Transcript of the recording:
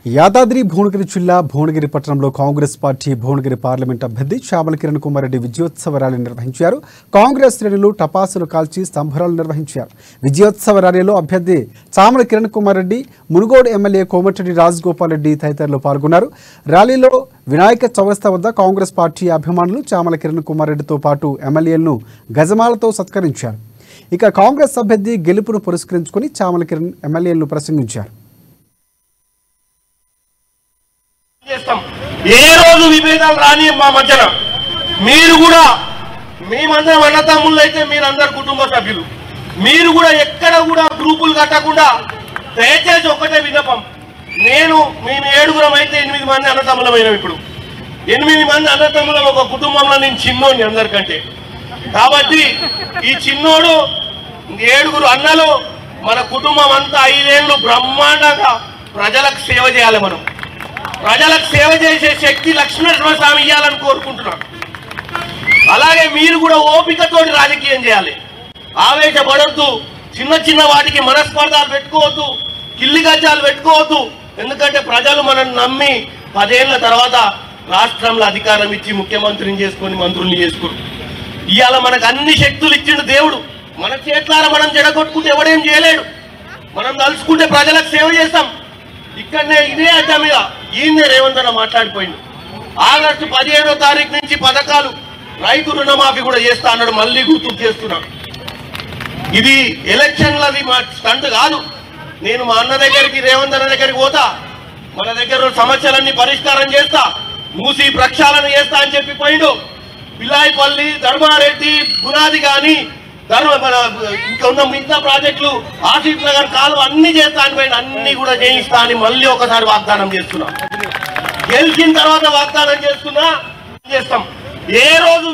యాదాద్రి భువనగిరి జిల్లా భువనగిరి పట్టణంలో Congress party Bhuvanagiri parliament అభ్యర్థి చామల కిరణ్ కుమార్ రెడ్డి విజయోత్సవ ర్యాలీ నిర్వహించారు. కాంగ్రెస్ శ్రేణులు టపాసులు కాల్చి సంబరాలు నిర్వహించారు. విజయోత్సవ ర్యాలీలో అభ్యర్థి చామల కిరణ్ కుమార్ రెడ్డి, మునుగోడు ఎమ్మెల్యే కోమటిరెడ్డి రాజగోపాల్ రెడ్డి తదితరులు పాల్గొన్నారు. ర్యాలీలో వినాయక చౌరస్తా వద్ద కాంగ్రెస్ పార్టీ అభిమానులు చామల కిరణ్ కుమార్ రెడ్డితో పాటు ఎమ్మెల్యేలను గజమాలతో సత్కరించారు. ఇక కాంగ్రెస్ అభ్యర్థి గెలుపును పురస్కరించుకుని చామల కిరణ్ ఎమ్మెల్యేలను ప్రసంగించారు. ఏ రోజు విభేదాలు రాని మా మధ్యన మీరు కూడా మేమందరం అన్నతమ్ముళ్ళు అయితే మీరందరు కుటుంబ సభ్యులు. మీరు కూడా ఎక్కడ కూడా గ్రూపులు కట్టకుండా దయచేసి ఒక్కటే విన్నపం, మేము 7 అయితే 8 మంది అన్నతమ్ములమైనాం. ఇప్పుడు 8 మంది అన్నతమ్ములం ఒక కుటుంబంలో నేను చిన్నోడిని అందరికంటే. కాబట్టి ఈ చిన్నోడు 7 అన్నలు మన కుటుంబం అంతా 5 ఏళ్ళు బ్రహ్మాండంగా ప్రజలకు సేవ చేయాలి. మనం ప్రజలకు సేవ చేసే శక్తి లక్ష్మీనరసింహస్వామి ఇవ్వాలని కోరుకుంటున్నాను. అలాగే మీరు కూడా ఓపికతోటి రాజకీయం చేయాలి. ఆవేశపడొద్దు, చిన్న చిన్న వాటికి మనస్పర్ధాలు పెట్టుకోవద్దు, కిల్లి గజ్జాలు పెట్టుకోవద్దు. ఎందుకంటే ప్రజలు మనల్ని నమ్మి 10 ఏళ్ల తర్వాత రాష్ట్రంలో అధికారం ఇచ్చి ముఖ్యమంత్రిని చేసుకొని మంత్రుల్ని చేసుకుని ఇవాళ మనకు అన్ని శక్తులు ఇచ్చిండు దేవుడు. మన చేట్లారా మనం జడగొట్టుకుంటే ఎవడేం చేయలేడు. మనం తలుచుకుంటే ప్రజలకు సేవ చేస్తాం. ఇక్కడనే ఇదే అడ్డ మీద ఈయనే రేవంత్ అన్న మాట్లాడిపోయింది. ఆగస్టు 15వ తారీఖు నుంచి పథకాలు, రైతు రుణమాఫీ కూడా చేస్తా అన్నాడు. మళ్ళీ గుర్తు చేస్తున్నాడు. ఇది ఎలక్షన్లది మా స్టంట్ కాదు. నేను మా అన్న దగ్గరికి, రేవంత్ అన్న దగ్గరికి పోతా, మన దగ్గర సమస్యలన్నీ పరిష్కారం చేస్తా, మూసి ప్రక్షాళన చేస్తా అని చెప్పి పోయిండు. పిల్లాయిపల్లి, ధర్మారెడ్డి, గునాది కానీ ఇంకా ఉన్న మిగతా ప్రాజెక్టులు, ఆసిఫ్ నగర్ కాలువ అన్ని చేస్తా అని పోయిన అన్ని కూడా చేయిస్తా అని మళ్ళీ ఒకసారి వాగ్దానం చేస్తున్నా. గెలిచిన తర్వాత వాగ్దానం చేస్తున్నా, చేస్తాం. ఏ రోజు